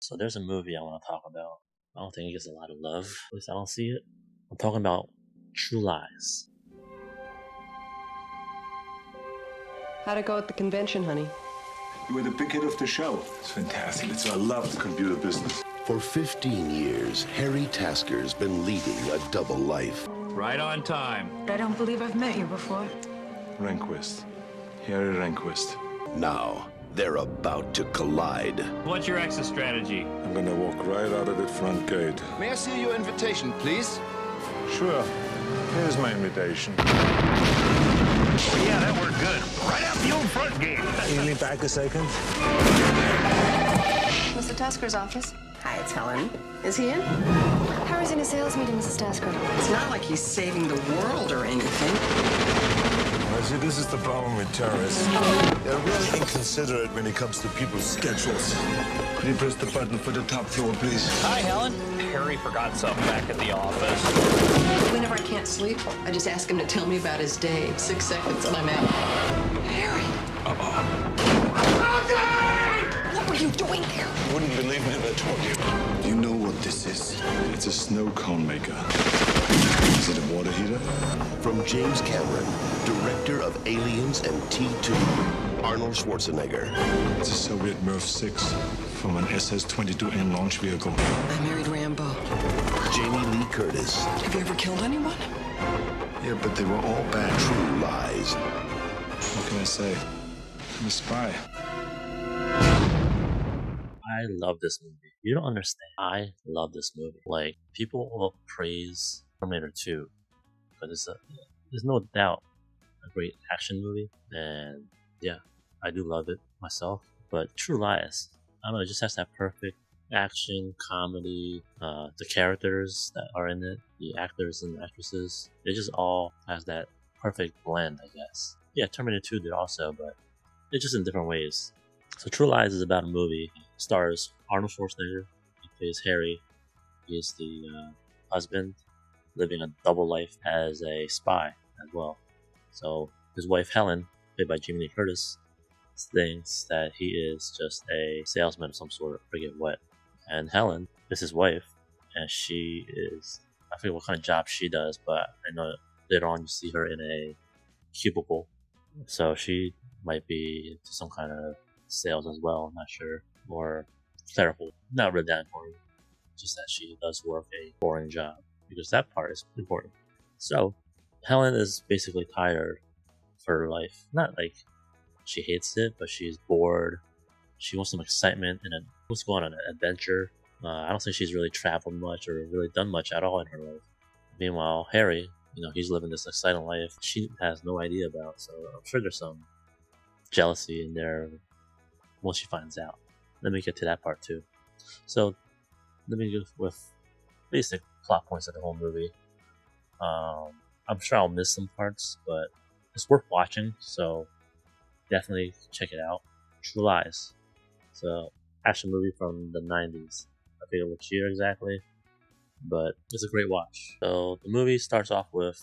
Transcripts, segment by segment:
So there's a movie I want to talk about. I don't think it gets a lot of love. At least I don't see it. I'm talking about True Lies. How'd it go at the convention, honey? You were the big hit of the show. It's fantastic. I love the computer business. For 15 years, Harry Tasker's been leading a double life. Right on time. I don't believe I've met you before. Rehnquist. Harry Rehnquist. Now, they're about to collide. What's your exit strategy? I'm gonna walk right out of that front gate. May I see your invitation, please? Sure. Here's my invitation. Yeah, that worked good. Right out the old front gate. Can you lean back a second? Mr. Tasker's office. Hi, it's Helen. Is he in? Harry's in a sales meeting, Mrs. Tasker. It's not like he's saving the world or anything. I see, this is the problem with terrorists. They're really inconsiderate when it comes to people's schedules. Could you press the button for the top floor, please? Hi, Helen. Harry forgot something back at the office. Whenever I can't sleep, I just ask him to tell me about his day. 6 seconds and I'm out. Harry! What were you doing here? Wouldn't believe me if I told you. Do you know what this is? It's a snow cone maker. Is it a water heater? From James Cameron, director of Aliens and T2, Arnold Schwarzenegger. It's a Soviet MiRV-6 from an SS-22M launch vehicle. I married Rambo. Jamie Lee Curtis, Have you ever killed anyone? Yeah, but they were all bad. True Lies. What can I say? I'm a spy. I love this movie. You don't understand. I love this movie. Like, people will praise Terminator 2 because there's no doubt a great action movie, and yeah, I do love it myself. But True Lies, I don't know, it just has that perfect action, comedy, the characters that are in it, the actors and actresses, it just all has that perfect blend, I guess. Yeah, Terminator 2 did also, but it's just in different ways. So True Lies is about a movie. It stars Arnold Schwarzenegger. He plays Harry. He's the husband living a double life as a spy as well. So his wife Helen, played by Jamie Lee Curtis, thinks that he is just a salesman of some sort, I forget what. And Helen is his wife, and she is, I forget what kind of job she does, but I know later on you see her in a cubicle. So she might be into some kind of sales as well, I'm not sure, or clerical. Not really that important, just that she does work a boring job, because that part is important. So Helen is basically tired of her life. Not like she hates it, but she's bored. She wants some excitement and wants to go on an adventure. I don't think she's really traveled much or really done much at all in her life. Meanwhile, Harry, he's living this exciting life she has no idea about, so I'm sure there's some jealousy in there once she finds out. Let me get to that part too. So let me go with basic plot points of the whole movie. I'm sure I'll miss some parts, but it's worth watching, so definitely check it out. True Lies. It's an action movie from the 90s. I forget which year exactly, but it's a great watch. So the movie starts off with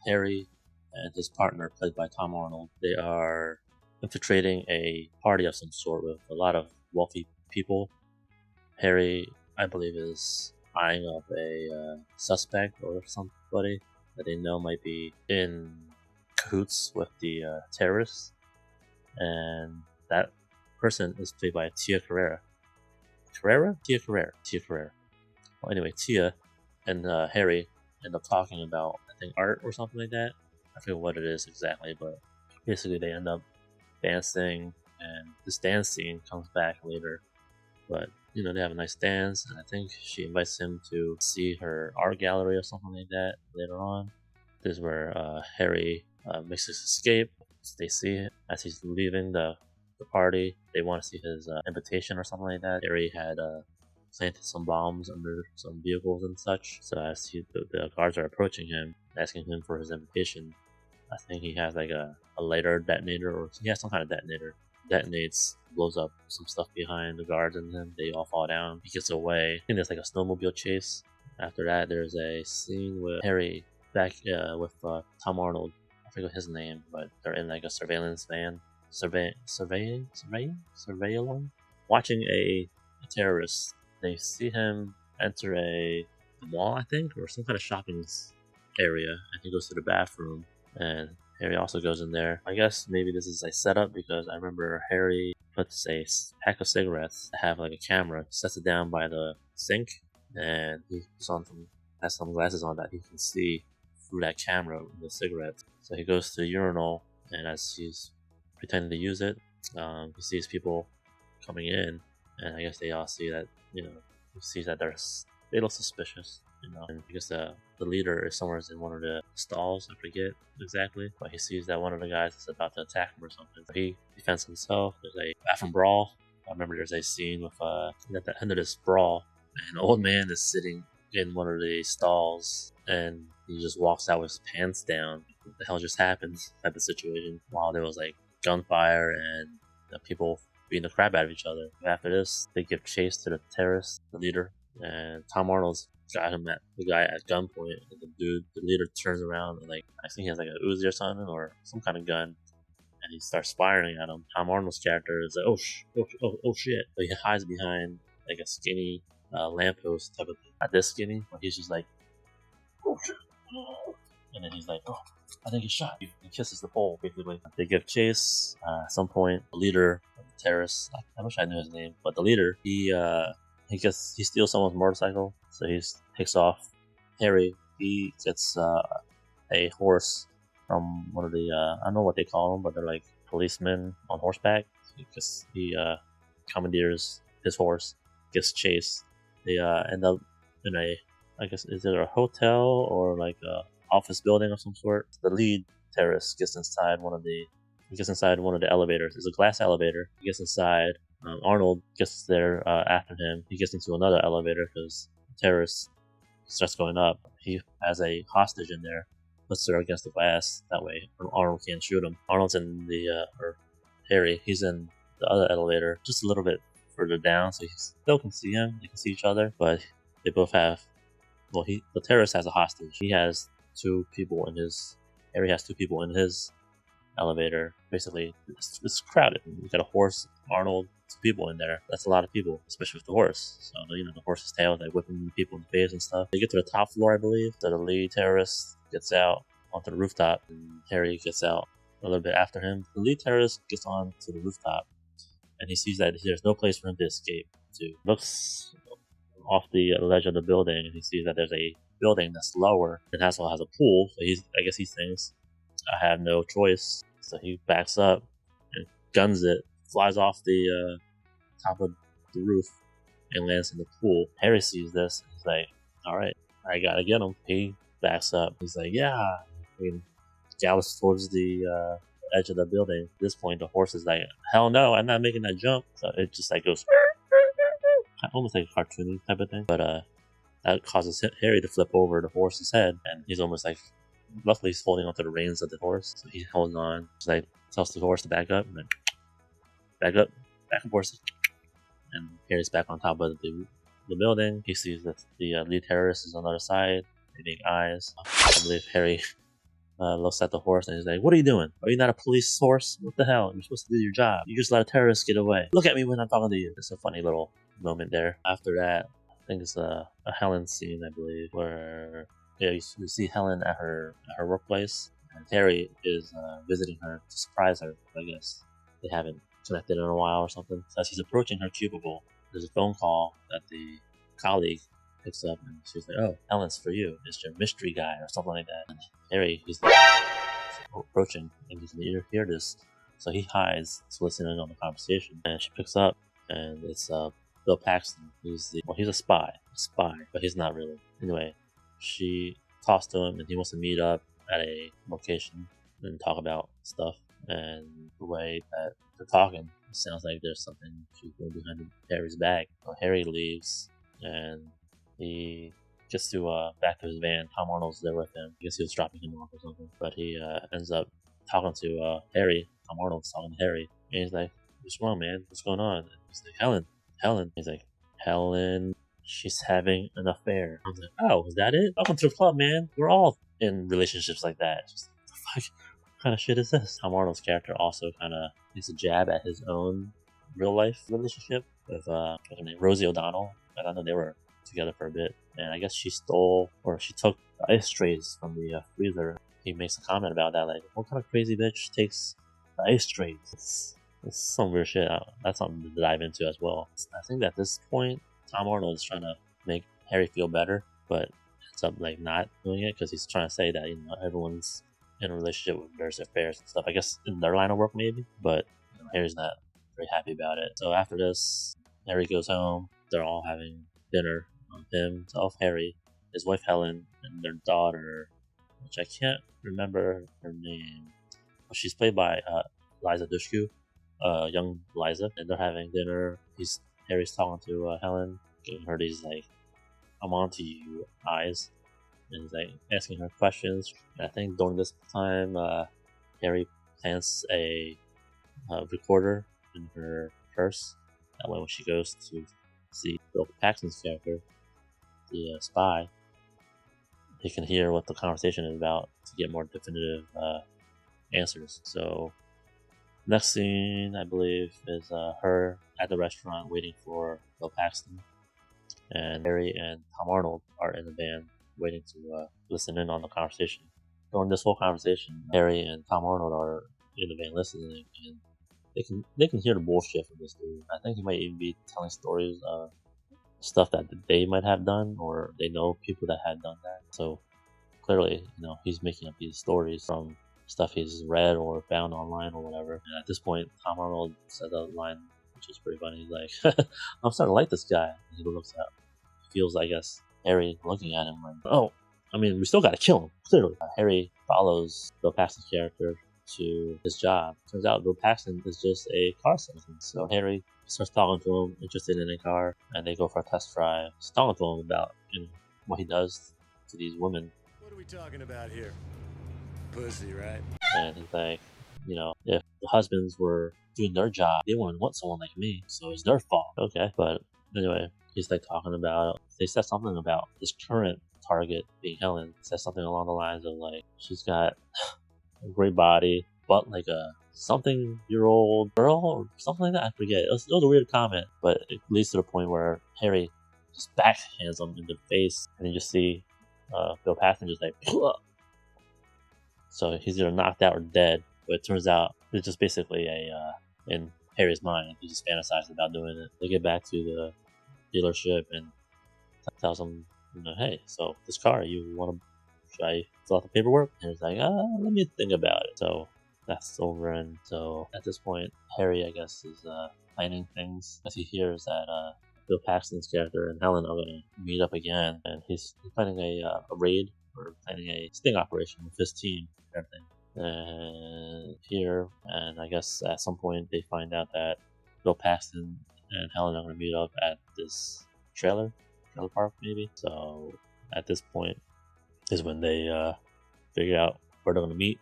Harry and his partner, played by Tom Arnold. They are infiltrating a party of some sort with a lot of wealthy people. Harry, I believe, is eyeing up a suspect or somebody that they know might be in cahoots with the terrorists, and that person is played by Tia Carrere. Tia Carrere. Well, anyway, Tia and Harry end up talking about, I think, art or something like that. I forget what it is exactly, but basically they end up dancing, and this dance scene comes back later. But they have a nice dance, and I think she invites him to see her art gallery or something like that later on. This is where Harry makes his escape. They see it as he's leaving the party. They want to see his invitation or something like that. Harry had planted some bombs under some vehicles and such. So as the guards are approaching him, asking him for his invitation, I think he has like a lighter detonator, or he has some kind of detonator. Detonates, blows up some stuff behind the guards, and then they all fall down. He gets away. I think there's like a snowmobile chase. After that, there's a scene with Harry back with Tom Arnold. I forget his name, but they're in like a surveillance van. Surveilling? Watching a terrorist They see him enter a mall, I think, or some kind of shopping area, and he goes to the bathroom, and Harry also goes in there. I guess maybe this is a setup because I remember Harry puts a pack of cigarettes, have like a camera, sets it down by the sink, and he has some glasses on that he can see through that camera with the cigarettes. So he goes to the urinal, and as he's pretending to use it, he sees people coming in, and I guess they all see that, he sees that they look suspicious, and I guess the leader is somewhere in one of the stalls, I forget exactly, but he sees that one of the guys is about to attack him or something. He defends himself. There's a bathroom brawl. I remember there's a scene with at the end of this brawl, an old man is sitting in one of the stalls, and he just walks out with his pants down. What the hell just happened type of situation, while there was like gunfire and people beating the crap out of each other. After this, they give chase to the terrorist, the leader, and Tom Arnold's got him the guy at gunpoint. And the leader turns around and I think he has like a Uzi or something or some kind of gun, and he starts firing at him. Tom Arnold's character is like, oh shit! So he hides behind like a skinny lamppost type of thing. Not this skinny, but he's just like, oh shit! And then he's like, oh, I think he's shot. He kisses the pole, basically. They give chase. At some point, the leader of the terrorists, I wish I knew his name, but the leader, he steals someone's motorcycle, so he takes off. Harry, he gets a horse from one of the, I don't know what they call them, but they're like policemen on horseback. He commandeers his horse, gets chased. They end up in I guess, is it a hotel or like a office building of some sort? The lead terrorist gets inside one of the elevators. It's a glass elevator. He gets inside. Arnold gets there after him. He gets into another elevator because the terrorist starts going up. He has a hostage in there, puts her against the glass. That way Arnold can't shoot him. Arnold's in or Harry, he's in the other elevator just a little bit further down, so he still can see him. They can see each other, but they both have, the terrorist has a hostage. He has Harry has two people in his elevator. Basically, it's crowded. You got a horse, Arnold, two people in there. That's a lot of people, especially with the horse. So, the horse's tail is like whipping people in the face and stuff. They get to the top floor, I believe. So the lead terrorist gets out onto the rooftop, and Harry gets out a little bit after him. The lead terrorist gets onto the rooftop, and he sees that there's no place for him to escape to. Looks off the ledge of the building, and he sees that there's a building that's lower and also has a pool. So I guess he thinks, I have no choice. So he backs up and guns it, flies off the top of the roof and lands in the pool. Harry sees this and he's like, all right, I gotta get him. He backs up. He's like, yeah. Gallops towards the edge of the building. At this point, the horse is like, hell no, I'm not making that jump. So it just like goes almost like a cartoony type of thing. But that causes Harry to flip over the horse's head, and he's almost like, luckily he's holding onto the reins of the horse, so he holds on. Just like tells the horse to back up, and then back up horse, and Harry's back on top of the building. He sees that the lead terrorist is on the other side. They make eyes. I believe Harry looks at the horse and he's like, what are you doing? Are you not a police horse? What the hell? You're supposed to do your job. You just let a terrorist get away. Look at me when I'm talking to you. It's a funny little moment there. After that, I think it's a Helen scene, I believe, where you see Helen at her workplace, and Harry is visiting her to surprise her. I guess they haven't connected in a while or something. So as he's approaching her cubicle, there's a phone call that the colleague picks up, and she's like, oh, Helen's for you. It's your mystery guy or something like that. And Harry, he's like, approaching, and he's going to hear this. So he hides to listen in on the conversation, and she picks up, and it's Bill Paxton. He's a spy, but he's not really. Anyway, she talks to him, and he wants to meet up at a location and talk about stuff. And the way that they're talking, it sounds like there's something she's doing behind Harry's back. So Harry leaves, and he gets to back to his van. Tom Arnold's there with him. I guess he was dropping him off or something. But he ends up talking to Harry. Tom Arnold's talking to Harry, and he's like, "What's wrong, man? What's going on?" And he's like, Helen. He's like, Helen, she's having an affair. I'm like, oh, is that it? Welcome to the club, man. We're all in relationships like that. Just, what kind of shit is this? Tom Arnold's character also kind of takes a jab at his own real life relationship with what's her name? Rosie O'Donnell. because I know they were together for a bit. And I guess she stole, or she took the ice trays from the freezer. He makes a comment about that, like, what kind of crazy bitch takes the ice trays? It's some weird shit. That's something to dive into as well. I think at this point, Tom Arnold is trying to make Harry feel better, but ends up like not doing it because he's trying to say that, you know, everyone's in a relationship with various affairs and stuff. I guess in their line of work maybe, but you know, Harry's not very happy about it. So after this, Harry goes home. They're all having dinner. Himself, Harry, his wife Helen, and their daughter, which I can't remember her name. She's played by Liza Dushku, young Liza, and they're having dinner. Harry's talking to Helen, giving her these like, "I'm onto you" eyes, and he's like asking her questions. And I think during this time, Harry plants a recorder in her purse. That way, when she goes to see Bill Paxton's character, the spy, he can hear what the conversation is about to get more definitive answers. So next scene, I believe, is her at the restaurant waiting for Bill Paxton, and Harry and Tom Arnold are in the van waiting to listen in on the conversation. During this whole conversation, Harry and Tom Arnold are in the van listening, and they can hear the bullshit from this dude. I think he might even be telling stories, stuff that they might have done, or they know people that had done that. So clearly, you know, he's making up these stories from stuff he's read or found online or whatever. And at this point, Tom Arnold said a line which is pretty funny. He's like, "I'm starting to like this guy." And he looks up, feels, I guess, Harry looking at him like, "Oh, I mean, we still got to kill him." Clearly, Harry follows Bill Paxton's character to his job. Turns out Bill Paxton is just a car salesman. So Harry starts talking to him, interested in a car, and they go for a test drive. He's talking to him about, you know, what he does to these women. What are we talking about here? Pussy, right? And he's like, you know, if the husbands were doing their job, they wouldn't want someone like me, so it's their fault. Okay, but anyway, he's like talking about, they said something about this current target being Helen. He said something along the lines of like, she's got a great body, but like a something-year-old girl or something like that. I forget. It was a weird comment, but it leads to the point where Harry just backhands him in the face, and you just see Bill Paxton just like, "Pwah!" So he's either knocked out or dead. But it turns out it's just basically in Harry's mind, he just fantasized about doing it. They get back to the dealership and tells him, you know, "Hey, so this car, you want to? Should I fill out the paperwork?" And he's like, "Let me think about it." So that's over, and so at this point, Harry, I guess, is planning things as he hears that Bill Paxton's character and Helen are going to meet up again, and he's planning a raid, or planning a sting operation with his team and everything. And here, and I guess at some point they find out that Bill Paxton and Helen are going to meet up at this trailer park maybe. So at this point is when they figure out where they're going to meet,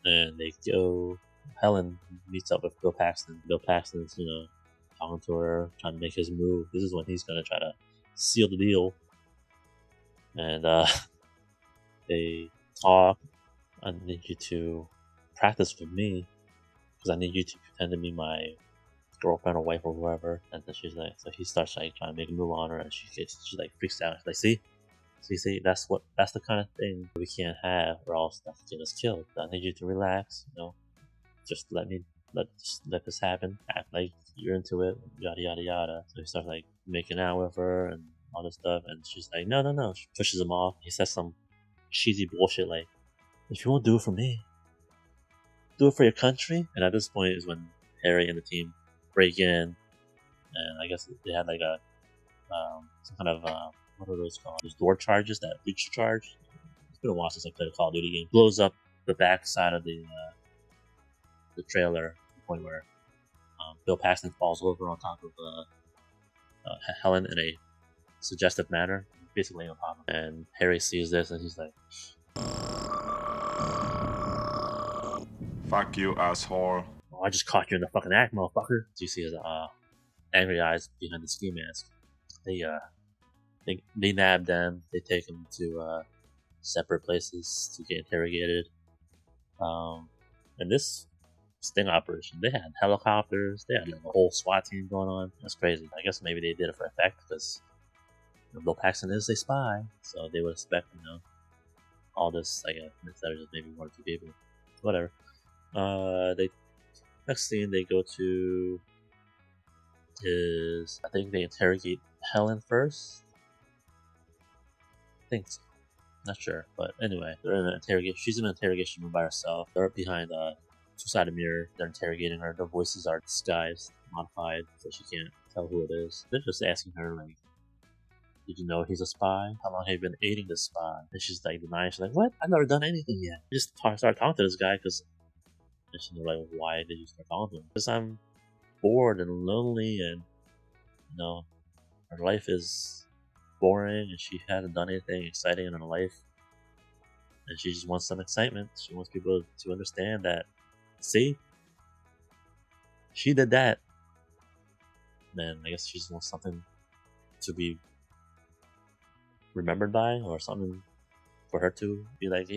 and they go. Helen meets up with Bill Paxton. Bill Paxton's, you know, talking to her, trying to make his move. This is when he's going to try to seal the deal. And they talk. "I need you to practice with me because I need you to pretend to be my girlfriend or wife or whoever." And then she's like, so he starts like trying to make a move on her, and she like freaks out. She's like, see, that's the kind of thing we can't have, or else that's get us killed. I need you to relax, you know, just let this happen, act like you're into it, yada yada yada. So he starts like making out with her and all this stuff, and she's like, no. She pushes him off. He says some cheesy bullshit like, "If you won't do it for me, do it for your country." And at this point is when Harry and the team break in, and I guess they had like a some kind of what are those called? Those door charges that breach charge. It's been a while since I played a Call of Duty game. Blows up the back side of the trailer to the point where Bill Paxton falls over on top of Helen in a suggestive manner, basically on top of her. And Harry sees this and he's like, Fuck you, asshole. "Oh, I just caught you in the fucking act, motherfucker." So you see his angry eyes behind the ski mask. They nab them. They take them to separate places to get interrogated. And this sting operation, they had helicopters. They had like a whole SWAT team going on. That's crazy. I guess maybe they did it for effect because Bill Paxton is a spy, so they would expect, all this, I guess, instead of just maybe one or two people. Whatever. They next scene they go to is, I think they interrogate Helen first. I think so. Not sure, but anyway, they're in an interrogation. She's in an interrogation room by herself. They're behind a two-sided mirror. They're interrogating her. Their voices are disguised, modified, so she can't tell who it is. They're just asking her, like, did you know he's a spy? How long have you been aiding this spy? And she's like denying. She's like, what? I've never done anything yet. I just started talking to this guy because, and she's like, why did you start talking to him? Because I'm bored and lonely, and her life is boring, and she hasn't done anything exciting in her life, and she just wants some excitement. She wants people to understand that, see, she did that. Then I guess she just wants something to be remembered by, or something for her to be like,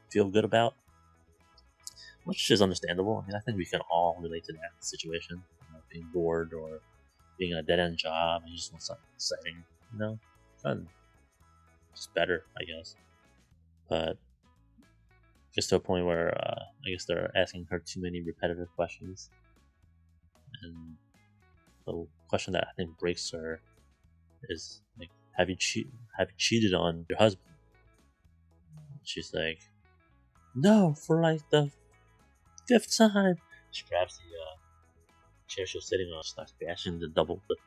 feel good about, which is understandable. I mean, I think we can all relate to that situation, being bored or being in a dead-end job, and you just want something exciting, fun, just better, I guess. But just to a point where I guess they're asking her too many repetitive questions, and the question that I think breaks her is like, have you cheated on your husband? She's like, no, for like the 5th time. She grabs the chair she was sitting on, starts bashing the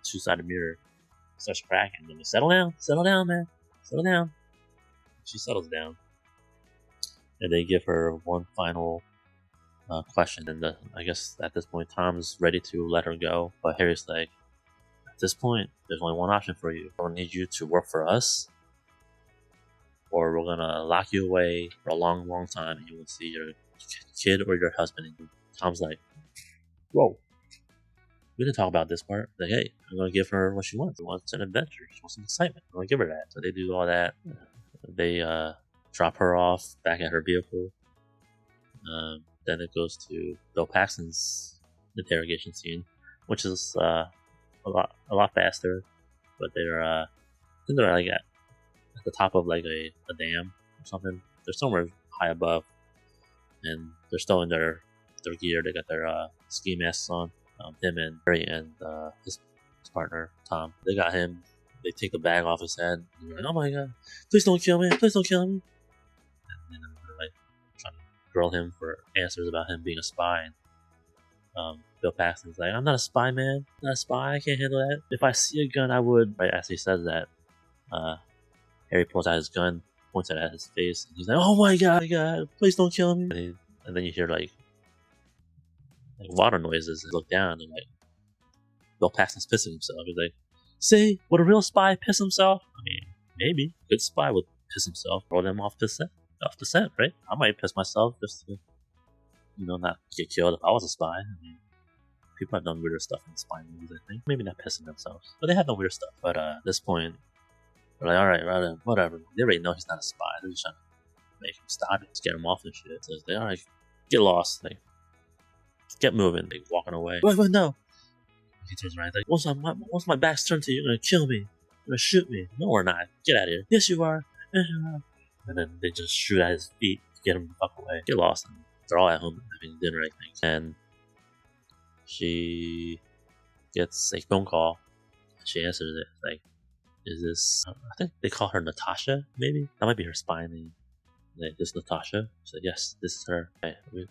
two-sided mirror, starts cracking. And settle down, man, settle down. She settles down, and they give her one final question. And I guess at this point, Tom's ready to let her go, but Harry's like, at this point, there's only one option for you. We're gonna need you to work for us, or we're gonna lock you away for a long, long time, and you won't see your kid or your husband. And Tom's like, whoa, we didn't talk about this part. Like, hey, I'm gonna give her what she wants. She wants an adventure. She wants some excitement. I'm gonna give her that. So they do all that. They drop her off back at her vehicle. Then it goes to Bill Paxton's interrogation scene, which is a lot faster. But I think they're like at the top of like a dam or something. They're somewhere high above, and they're still in their gear. They got their ski masks on. Him and Harry and his partner Tom. They got him. They take the bag off his head. And they're like, oh my god, please don't kill me! Please don't kill me! And they're like trying to grill him for answers about him being a spy. And, Bill Paxton's like, I'm not a spy, man. I'm not a spy. I can't handle that. If I see a gun, I would. Right as he says that, Harry pulls out his gun, points it at his face, and he's like, oh my god, please don't kill me! And then you hear like water noises, and look down, and like Bill Paxton's pissing himself. He's like, see, would a real spy piss himself? I mean, maybe a good spy would piss himself, roll them off the set, right? I might piss myself just to, not get killed if I was a spy. I mean, people have done weirder stuff in spy movies, I think. Maybe not pissing themselves, but they have done weird stuff. But at this point, they're like, all right, whatever. They already know he's not a spy. They're just trying to make him stop it, scare him off and shit. So they're like, all right, get lost. Like, get moving. Like, walking away. Wait, no. He turns around. He's like, once my back's turned to you, you're gonna kill me. You're gonna shoot me. No, we're not. Get out of here. Yes, you are. Yes, you are. And then they just shoot at his feet to get him the fuck away. Get lost. And they're all at home having dinner, I think. And she gets a phone call. She answers it. Like, is this? I think they call her Natasha. Maybe that might be her spy name. Like, this Natasha. She said, yes, this is her. Okay, we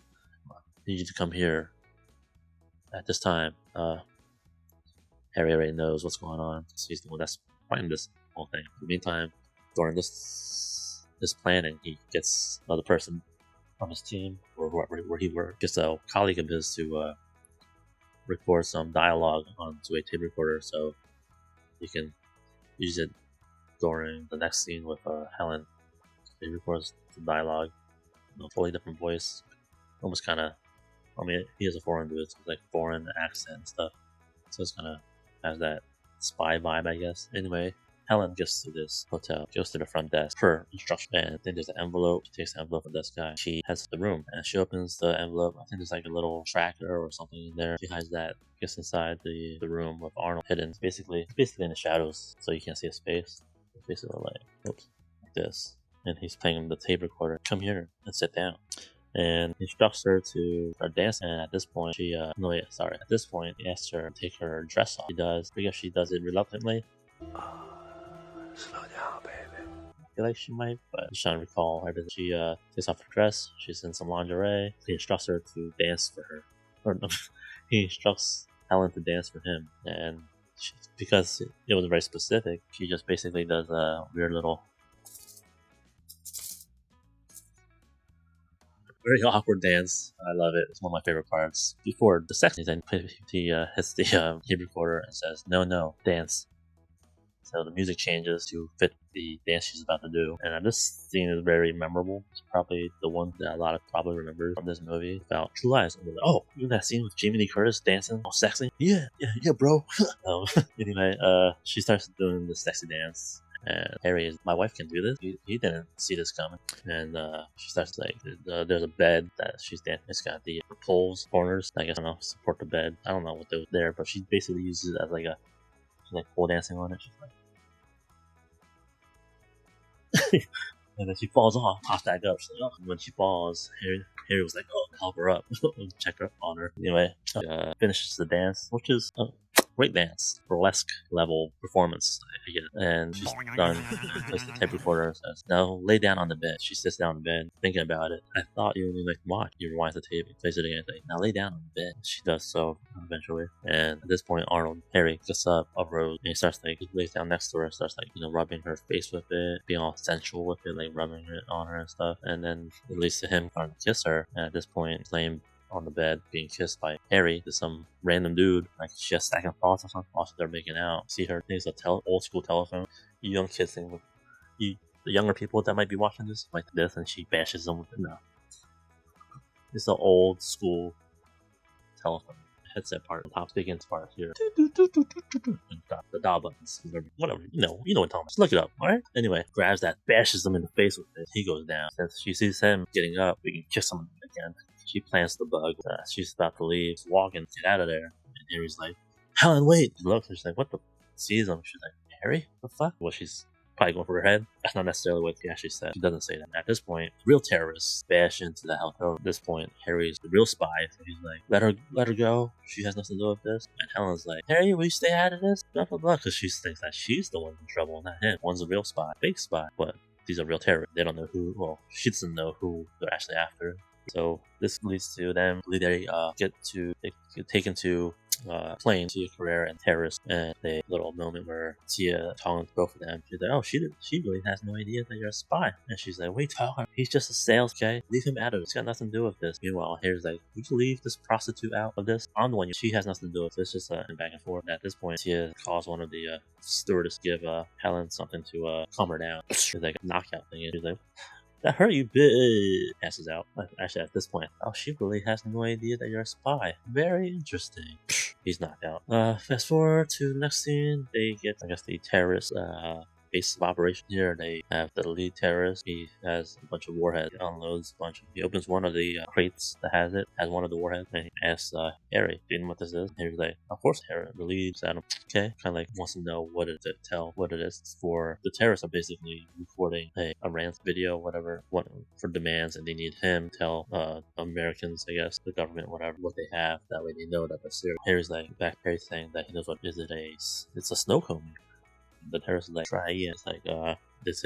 need you to come here at this time. Harry already knows what's going on. So he's the one that's planning this whole thing. In the meantime, during this planning, he gets another person from his team, or where he works, gets a colleague of his to record some dialogue onto a tape recorder, so he can use it during the next scene with Helen. He records some dialogue, totally different voice, almost kind of. I mean, he is a foreign dude, so it's like foreign accent and stuff, so it's kind of has that spy vibe, I guess. Anyway, Helen gets to this hotel, goes to the front desk per instruction, and I think there's an envelope. She takes the envelope from this guy. She has the room, and she opens the envelope. I think there's like a little tracker or something in there. She hides that. Gets inside the room with Arnold hidden. It's basically in the shadows, so you can't see his face. It's basically like this, and he's playing the tape recorder. Come here and sit down. And he instructs her to start dancing. And at this point, At this point, he asks her to take her dress off. She does. I guess she does it reluctantly. Slow down, baby. I feel like she might, but she's trying to recall everything. She takes off her dress. She's in some lingerie. He instructs her to dance for her. Or no, he instructs Helen to dance for him. And because it was very specific, she just basically does a weird little, very awkward dance. I love it. It's one of my favorite parts. Before the sex, then he hits the tape recorder and says, "No, dance." So the music changes to fit the dance she's about to do. And this scene is very memorable. It's probably the one that a lot of probably remember from this movie about True Lies. And like, oh, you know that scene with Jamie Lee Curtis dancing all sexy? Yeah, bro. Anyway, she starts doing the sexy dance. And Harry is, my wife can do this. He didn't see this coming. And she starts like, there's a bed that she's dancing. It's got the poles, corners, I guess, I don't know, support the bed. I don't know what they're there, but she basically uses it as like she's like pole dancing on it. She's like, and then she falls off, pops back up. She's like, oh. When she falls, Harry was like, oh, help her up, check her on her. Anyway, finishes the dance, which is great dance, burlesque level performance, I guess. And she's done. Places the tape recorder and says, "Now lay down on the bed." She sits down on the bed, thinking about it. I thought you only like to watch. You rewind the tape, plays it again. Like, now lay down on the bed. She does so eventually. And at this point, Harry gets up, uprose, and he starts like, he lays down next to her, starts like, rubbing her face with it, being all sensual with it, like rubbing it on her and stuff. And then it leads to him trying to kiss her. And at this point, laying on the bed being kissed by Harry to some random dude. Like she has second thoughts or something while they're making out. See her, there's a old school telephone. You young kids think the younger people that might be watching this like this, and she bashes them with it. No, it's an old school telephone headset part. Top speaking part here. The dial buttons. Whatever. You know what I'm talking about. Just look it up, alright? Anyway, grabs that, bashes him in the face with it. He goes down. Since she sees him getting up, we can kiss him again. She plants the bug. She's about to leave, walking, get out of there. And Harry's like, "Helen, wait!" She looks and she's like, "What the?" Sees him. She's like, "Harry? What the fuck?" Well, she's probably going for her head. That's not necessarily what she actually said. She doesn't say that. At this point, real terrorists bash into the hotel. At this point, Harry's the real spy. So he's like, let her go. She has nothing to do with this. And Helen's like, "Harry, will you stay out of this?" Blah, blah, blah. Because she thinks that she's the one in trouble, not him. One's a real spy, fake spy. But these are real terrorists. They don't know who, well, she doesn't know who they're actually after. So this leads to them, they get taken to plane, Tia Carrera and terrorists, and a little moment where Tia talking to both of them. She's like, "Oh, she really has no idea that you're a spy." And she's like, "Wait, talking? He's just a sales guy. Leave him out of it. It's got nothing to do with this." Meanwhile, Harry's like, "Would you leave this prostitute out of this? I'm the one. She has nothing to do with it." It's just back and forth. And at this point, Tia calls one of the stewardess give Helen something to calm her down. It's like a knockout thing. And she's like, "That hurt you, bitch." Passes out. Actually, at this point, "Oh, she really has no idea that you're a spy. Very interesting." He's knocked out. Fast forward to the next scene. They get, I guess, the terrorist base of operation here. They have the lead terrorist. He has a bunch of warheads. He unloads a bunch. He opens one of the crates that has one of the warheads, and he asks Harry, "Do you know what this is?" And Harry's like, "Of course, Harry." The lead said, "Okay." Kind of like wants to know what it is. It's for the terrorists are basically recording a rant video, whatever, for demands, and they need him to tell Americans, I guess, the government, whatever, what they have. That way they know that they're serious. Harry's like, Harry's saying that he knows what is it. It's a snow cone. The terrorist is like, "Try it." It's like, is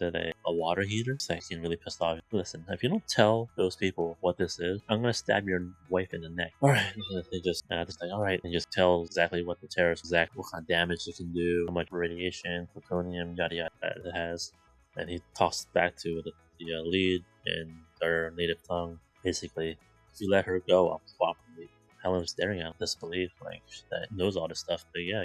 it a water heater? It's like, getting really pissed off. "Listen, if you don't tell those people what this is, I'm gonna stab your wife in the neck." Alright. They just like, alright. And just tell exactly what the terrorist, what kind of damage it can do, how much radiation, plutonium, yada yada it has. And he talks back to the lead in their native tongue. Basically, if you let her go, I'll swap you. Helen's staring at disbelief, like that knows all this stuff. But yeah,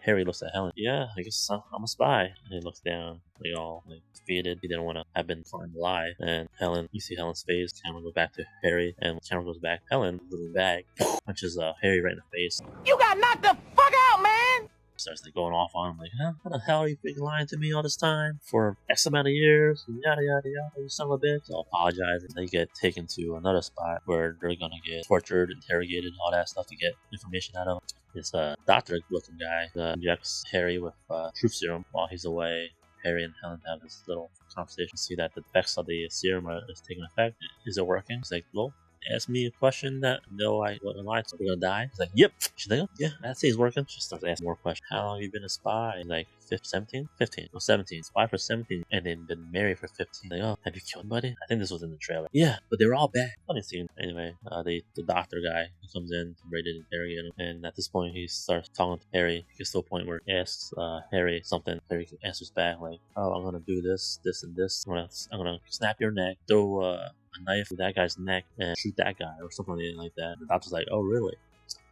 Harry looks at Helen. "Yeah, I guess I'm a spy." And he looks down, like all like defeated. He didn't want to have been found alive. And Helen, you see Helen's face. Camera goes back to Harry, and when camera goes back, Helen, little bag, punches Harry right in the face. You got knocked the fuck out, man! starts like going off on him, like, huh? How the hell are you freaking lying to me all this time for X amount of years? Yada yada yada, you son of a bitch. They'll apologize, and they get taken to another spot where they're gonna get tortured, interrogated, all that stuff to get information out of them. This doctor-looking guy injects Harry with truth serum while he's away. Harry and Helen have this little conversation, see that the effects of the serum is taking effect. Is it working? He's like, well, ask me a question that no, I wasn't lying, so we're gonna die. He's like, yep. She's like, oh, yeah, that says working. She starts asking more questions. How long have you been a spy? He's like, 17? 15. No, 17. Spy for 17. And then been married for 15. Like, oh, have you killed anybody? I think this was in the trailer. Yeah, but they were all bad. Funny scene. Anyway, the doctor guy, he comes in, ready to interrogate him. And at this point, he starts talking to Harry. He gets to a point where he asks Harry something. Harry answers back, like, oh, I'm gonna do this, this, and this. I'm gonna snap your neck, throw a knife to that guy's neck and shoot that guy or something like that. The doctor's like, oh really?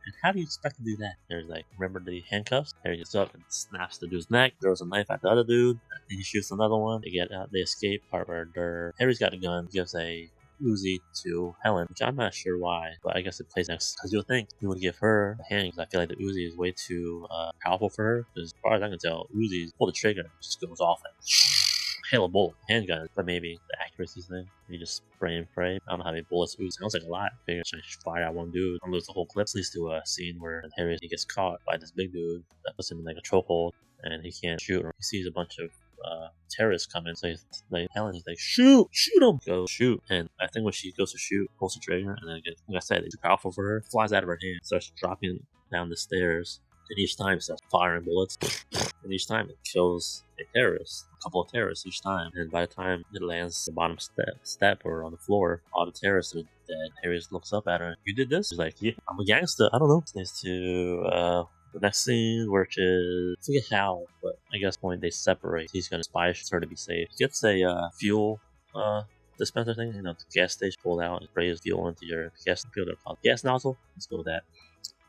And how do you expect to do that? Harry's like, remember the handcuffs? Harry gets up and snaps the dude's neck, throws a knife at the other dude, and he shoots another one. They get out, they escape. Part where Harry's got a gun, gives a Uzi to Helen, which I'm not sure why, but I guess it plays next because you'll think he would give her a hand, because I feel like the Uzi is way too powerful for her. Because as far as I can tell, Uzi's pull the trigger, it just goes off and hail a bullet. Handgun, but maybe the accuracy thing. You just spray and pray. I don't know how many bullets Uzi. Sounds like a lot. I figure I should fire at one dude and lose the whole clip. Leads to a scene where Harry gets caught by this big dude that puts him in like a chokehold, and he can't shoot. He sees a bunch of terrorists coming, so he's like, he's like, shoot him, go shoot. And I think when she goes to shoot, pulls the trigger, and then again, like I said, it's too powerful for her, flies out of her hand, starts dropping down the stairs, and each time it starts firing bullets, and each time it kills a terrorist, a couple of terrorists each time. And by the time it lands the bottom step or on the floor, all the terrorists are dead. Harry looks up at her. You did this? She's like, yeah, I'm a gangster. I don't know. It's nice to the next scene, which is, I forget how, but I guess point they separate. He's gonna spy her to be safe. He gets a fuel dispenser thing, the gas station, pulled out and sprays fuel into your gas nozzle. Let's go with that.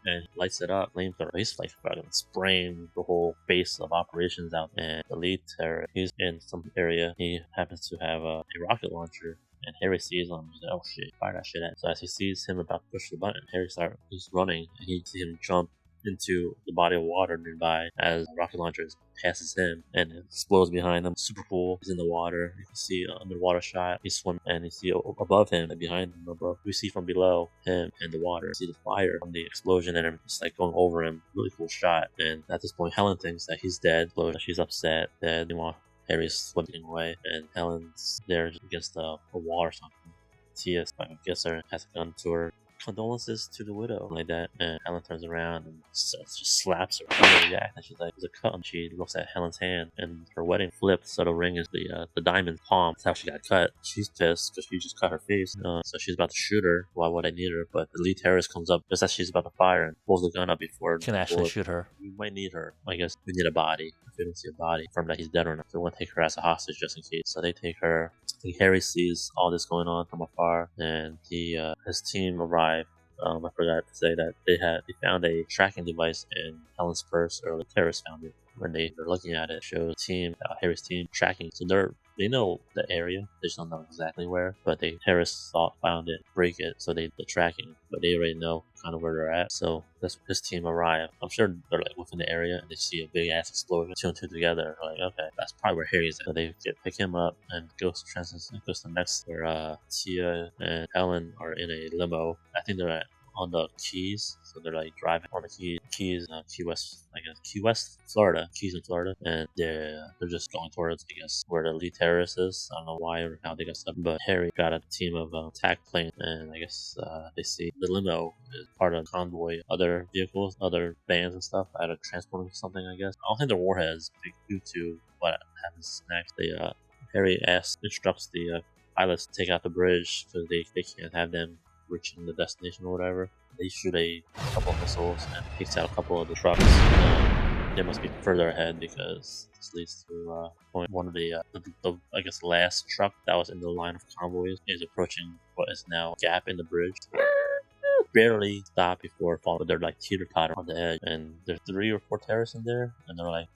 And lights it up, flamethrower. He's like fucking spraying the whole base of operations out. And the lead terrorist, he's in some area. He happens to have a rocket launcher. And Harry sees him. He's like, oh shit, fire that shit at. So as he sees him about to push the button, he's running, and he sees him jump into the body of water nearby as the rocket launcher passes him and it explodes behind him. Super cool. He's in the water. You can see underwater shot. He's swimming, and you see above him and behind him above. We see from below him and the water. You see the fire from the explosion and it's like going over him. Really cool shot. And at this point, Helen thinks that he's dead. So she's upset that they want Harry's swimming away, and Helen's there against a wall or something. Tia, I guess, has a gun to her. Condolences to the widow, like that. And Helen turns around and just slaps her. And she's like, there's a cut. And she looks at Helen's hand, and her wedding flipped, so the ring is the diamond palm. That's how she got cut. She's pissed because she just cut her face. So she's about to shoot her. Why would I need her? But the lead terrorist comes up just as she's about to fire and pulls the gun up before can actually shoot her. We might need her. I guess we need a body. If we don't see a body, confirm that he's dead or not. So we want to take her as a hostage just in case. So they take her. Harry sees all this going on from afar, and his team arrive. I forgot to say that they found a tracking device in Helen's purse, or the terrorists found it. When they're looking at it, it shows Harry's team tracking. So they know the area, they just don't know exactly where. But the terrorists found it, break it, so they're tracking. But they already know kind of where they're at. So that's when his team arrive. I'm sure they're like within the area, and they see a big ass explosion. Two and two together, they're like, okay, that's probably where Harry's at. So they pick him up and goes to the next where Tia and Helen are in a limo. I think they're on the Keys, so they're like driving on the Keys, Key West, I guess, Key West, Florida, Keys in Florida, and they're just going towards, I guess, where the lead terrorist is. I don't know why or how they got stuck, but Harry got a team of attack planes, and I guess they see the limo is part of a convoy, other vehicles, other vans and stuff, out of transporting something, I guess. I don't think they're warheads due to what happens next. Harry instructs the pilots to take out the bridge because they can't have them reaching the destination or whatever. They shoot a couple of missiles and takes out a couple of the trucks. They must be further ahead because this leads to one of the I guess last truck that was in the line of convoys is approaching what is now a gap in the bridge. Barely stop before falling, but they're like teeter-totter on the edge, and there's 3 or 4 terrorists in there, and they're like,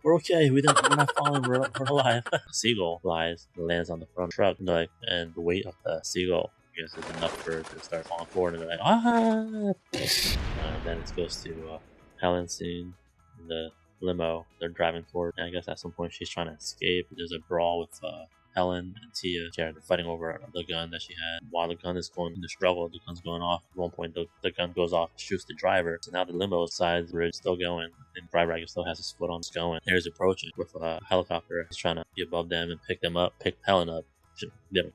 we're okay, we're not falling, we're alive. A seagull flies and lands on the front truck, and the weight of the seagull, I guess, is enough for it to start falling forward, and they're like, ah! Then it goes to Helen's scene, in the limo they're driving toward. And I guess at some point she's trying to escape. There's a brawl with Helen and Tia. They're fighting over the gun that she had. While the gun is going in the struggle, the gun's going off. At one point, the gun goes off, shoots the driver. So now the limo side the bridge still going, and the driver still has his foot on. It's going. Harry's approaching with a helicopter. He's trying to get above them and pick them up, pick Helen up.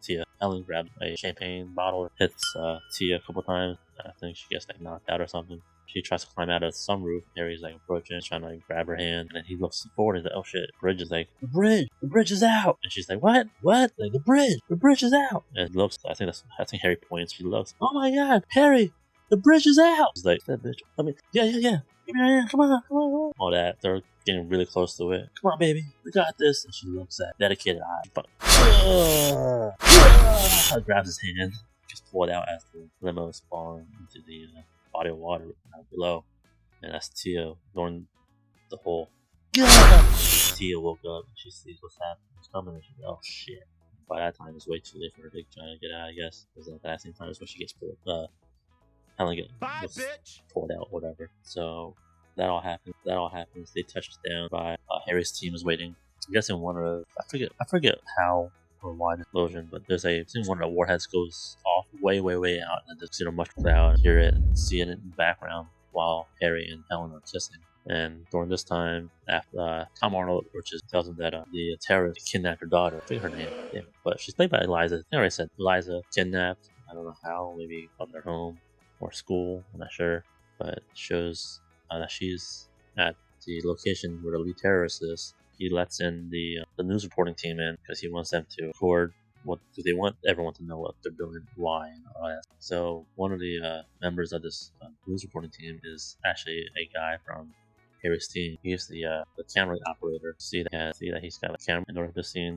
Tia. Helen grabs a champagne bottle, hits Tia a couple times. I think she gets like knocked out or something. She tries to climb out of the sunroof. Harry's like approaching, trying to like grab her hand, and then he looks forward and he's like, "Oh shit!" Bridge is like, "The bridge is out!" And she's like, "What? What? Like the bridge is out!" And it looks, I think Harry points. She looks, "Oh my god, Harry, the bridge is out!" He's like, "That bitch." I mean, yeah. Give me your hand. Come on. All that. They're getting really close to it. "Come on, baby, we got this." And she looks at dedicated eye. Grabs his hand, just pull it out as the limo is falling into the body of water below, and that's Tia during the whole. Tia woke up and she sees what's happening. It's coming, and she's like, "Oh shit!" By that time, it's way too late for her to try to get out. I guess because at that same time is when she gets pulled. Helen gets pulled out, whatever. So that all happens. They touch down by Harry's team is waiting. I'm guessing one of I forget how or why the explosion, but there's I think one of the warheads goes off way out, and there's much cloud. Hear it, see it in the background while Harry and Helen are kissing. And during this time, after Tom Arnold approaches, tells him that the terrorist kidnapped her daughter. I forget her name, but she's played by Eliza. I think I already said Eliza kidnapped. I don't know how, maybe from their home or school. I'm not sure, but it shows that she's at the location where the lead terrorist is. He lets in the news reporting team in because he wants them to record what do they want everyone to know what they're doing, why, and all that. So one of the members of this news reporting team is actually a guy from Harry's team. He's the camera operator. See that he's got a camera in order to see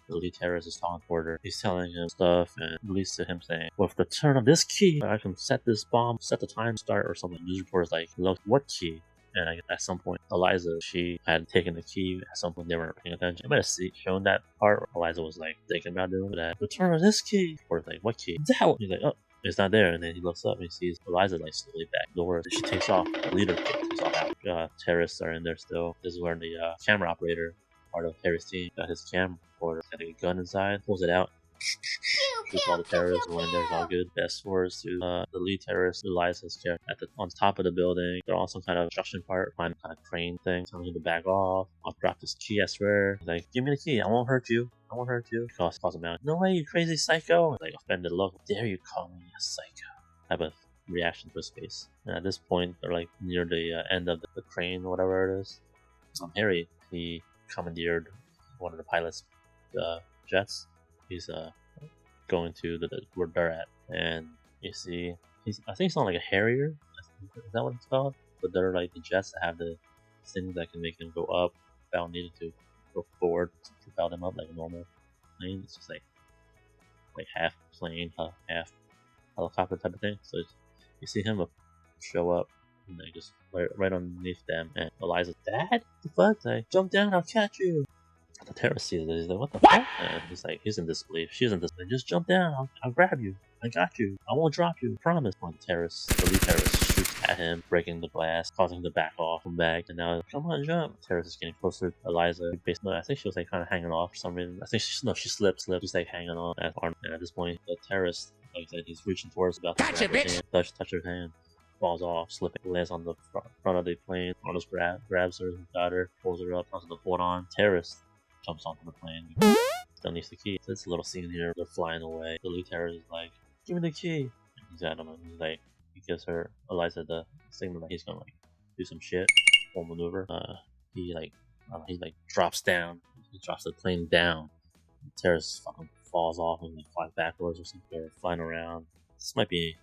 the lead terrorist is talking toward her. He's telling him stuff, and it leads to him saying, "With the turn of this key, I can set this bomb, set the time start," or something. The news reporter's like, "Look, what key?" And at some point, Eliza, she had taken the key. At some point, they weren't paying attention. I might have shown that part. Eliza was like thinking about doing that. The turn of this key. Or like, "What key?" That one. He's like, "Oh, it's not there." And then he looks up and he sees Eliza like slowly back doors. She takes off. The leader takes off out. Terrorists are in there still. This is where the camera operator, part of Harry's team, got his camera recorder, got a gun inside, pulls it out. Shoots all the terrorists. One in there is all good. Fast forwards to the lead terrorist, Eliza's character, on top of the building. They're on some kind of construction part, kind of crane thing, telling him to back off. "I'll drop this key, I swear." He's like, "Give me the key. I won't hurt you. I won't hurt you." Calls him out. "No way, you crazy psycho!" Like offended look. "Dare you call me a psycho?" Type of reaction to his face. And at this point, they're like near the end of the crane, whatever it is. Harry, he commandeered one of the pilot's jets. He's going to where they're at, and you see I think it's not like a Harrier. Is that what it's called? But they're like the jets that have the things that can make them go up without needing to go forward to propel them up like a normal plane. It's just like half plane, half helicopter type of thing. So you see him show up, and they just right underneath them. And Eliza's, "Dad, the fuck? Like, jump down, I'll catch you." The terrorist sees it. He's like, "What the fuck?" And he's in disbelief. She's in disbelief. "Just jump down. I'll grab you. I got you. I won't drop you. I promise." When the lead terrorist shoots at him, breaking the glass, causing him to back off from back. And now, "Come on, jump." The terrorist is getting closer. Eliza, basically, I think she was like kind of hanging off for some reason. I think she slipped. She's like hanging on at Arnold. And at this point, the terrorist, like I said, he's reaching towards about to touch her hand. Falls off, slipping, lands on the front of the plane. Arnold grabs her, got her, pulls her up, tells her to hold on. Terrorist jumps onto the plane, still needs the key. So it's a little scene here. They're flying away. The lead terrorist is like, "Give me the key." And he's at him, and he gives her Eliza the signal that he's gonna do some shit or maneuver. He drops down. He drops the plane down. The terrorist fucking falls off and flies backwards or something. They're flying around. This might be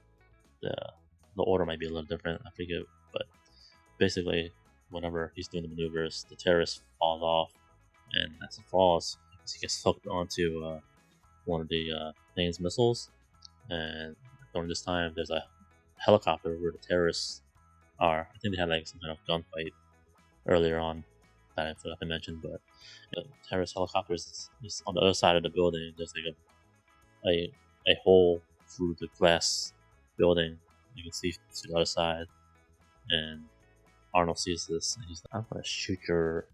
the order might be a little different. I forget, but basically, whenever he's doing the maneuvers, the terrorist falls off. And as he falls, he gets hooked onto one of the plane's missiles. And during this time, there's a helicopter where the terrorists are. I think they had like some kind of gunfight earlier on that I forgot to mention. But the terrorist helicopter is on the other side of the building. There's like a hole through the glass building. You can see to the other side. And Arnold sees this and he's like, I'm gonna shoot your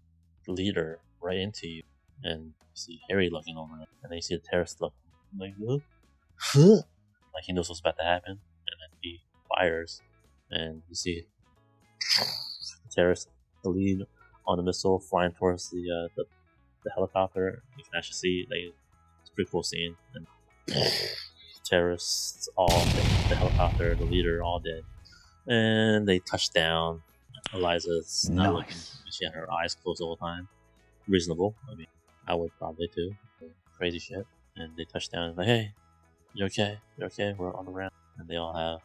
leader right into you. And you see Harry looking over him, and then you see the terrorist look like, huh? Like he knows what's about to happen, and then he fires, and you see the terrorist, the lead on the missile flying towards the helicopter. You can actually see like it's a pretty cool scene, and terrorists all dead, the helicopter, the leader all dead, and they touch down. Eliza's not looking; she had her eyes closed the whole time. Reasonable. I mean, I would probably too. Crazy shit. And they touch down and like, hey, you okay? You okay? We're on the ground. And they all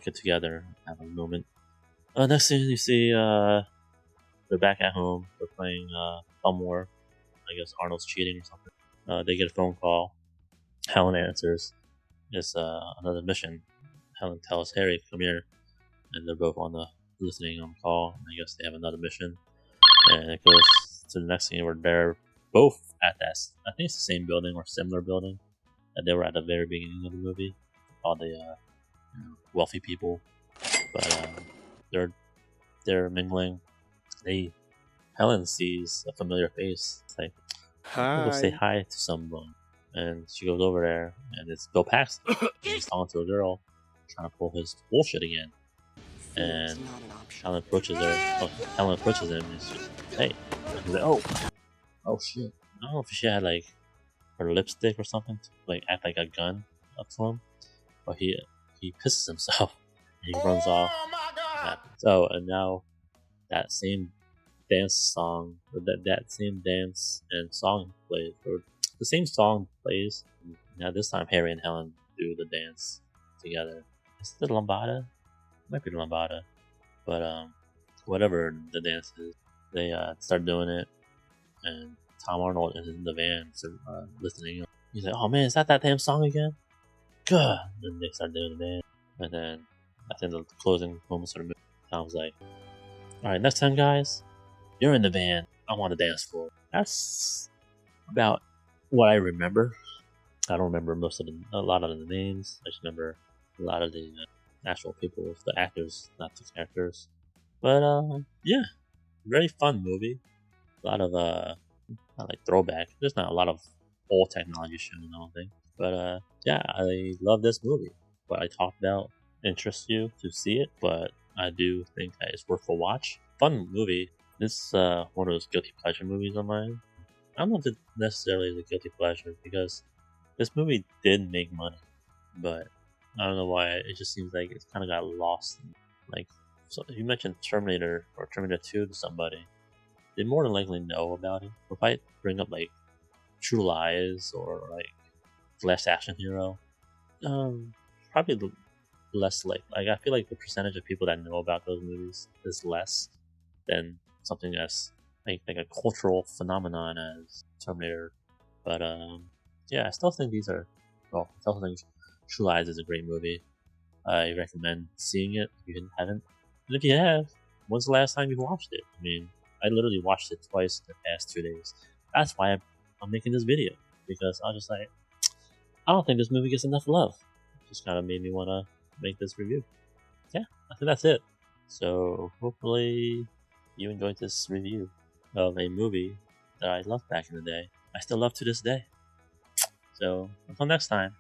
get together and have a moment. Next thing you see, they're back at home. They're playing Thumb War. I guess Arnold's cheating or something. They get a phone call. Helen answers. It's another mission. Helen tells Harry, come here. And they're both on the listening on the call. And I guess they have another mission. And it goes to the next scene where they're both at that. I think it's the same building or similar building that they were at the very beginning of the movie. All the wealthy people, but they're mingling. Helen sees a familiar face. It's like, hi. Go say hi to someone, and she goes over there, and it's Bill Paxton. He's talking to a girl, trying to pull his bullshit again. And Helen approaches her. Helen approaches him and she's hey. And he's like, oh shit. I don't know if she had like her lipstick or something to like act like a gun up to him, but he pisses himself and he runs off. So and now that same dance song, or that same dance and song plays, or the same song plays. Now this time Harry and Helen do the dance together. Is it the lambada? Might be the lambada, but whatever the dance is, they start doing it, and Tom Arnold is in the van, listening. He's like, "Oh man, is that damn song again?" Good. And they start doing the dance, and then I think the closing moments of the movie, Tom's like, "All right, next time, guys, you're in the van. I'm on the dance floor." That's about what I remember. I don't remember a lot of the names. I just remember a lot of the actual people, the actors, not the characters. But yeah, very fun movie. A lot of not like throwback. There's not a lot of old technology shown, I don't think. But yeah, I love this movie. What I talked about interests you to see it, but I do think that it's worth a watch. Fun movie. This is one of those guilty pleasure movies of mine. I don't know if it necessarily is a guilty pleasure because this movie did make money, but I don't know why. It just seems like it's kind of got lost. Like, so if you mentioned Terminator or Terminator 2 to somebody, they more than likely know about it. If I bring up like True Lies or like Last Action Hero, probably less like I feel like the percentage of people that know about those movies is less than something that's like a cultural phenomenon as Terminator. But yeah, I still think I still think True Lies is a great movie. I recommend seeing it if you haven't. And if you have, when's the last time you watched it? I mean, I literally watched it twice in the past 2 days. That's why I'm making this video. Because I was just like, I don't think this movie gets enough love. It just kind of made me want to make this review. Yeah, I think that's it. So hopefully you enjoyed this review of a movie that I loved back in the day. I still love to this day. So until next time.